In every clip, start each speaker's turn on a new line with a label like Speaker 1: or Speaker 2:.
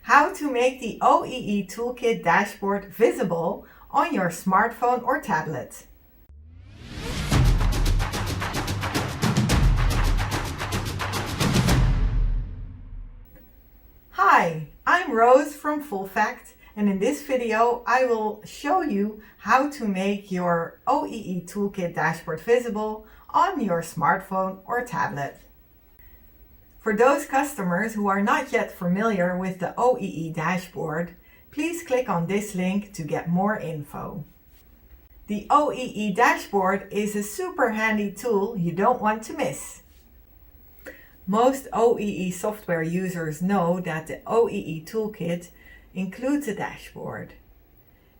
Speaker 1: how to make the OEE Toolkit dashboard visible on your smartphone or tablet. Hi, I'm Rose from FullFact, and in this video I will show you how to make your OEE Toolkit dashboard visible on your smartphone or tablet. For those customers who are not yet familiar with the OEE dashboard, please click on this link to get more info. The OEE dashboard is a super handy tool you don't want to miss. Most OEE software users know that the OEE Toolkit includes a dashboard.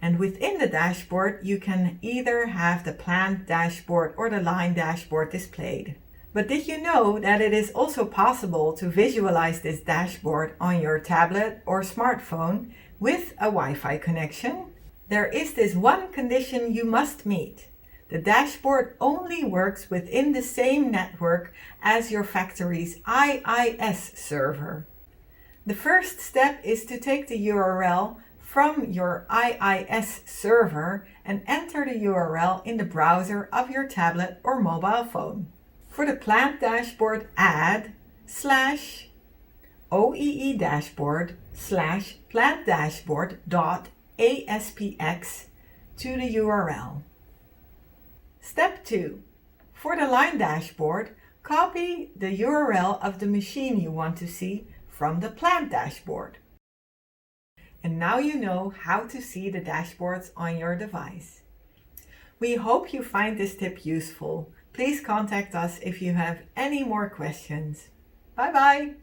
Speaker 1: And within the dashboard, you can either have the planned dashboard or the line dashboard displayed. But did you know that it is also possible to visualize this dashboard on your tablet or smartphone with a Wi-Fi connection? There is this one condition you must meet. The dashboard only works within the same network as your factory's IIS server. The first step is to take the URL from your IIS server and enter the URL in the browser of your tablet or mobile phone. For the planned dashboard, add /OEE dashboard/planned dashboard.aspx to the URL. Step 2. For the line dashboard, copy the URL of the machine you want to see from the planned dashboard. And now you know how to see the dashboards on your device. We hope you find this tip useful. Please contact us if you have any more questions. Bye bye!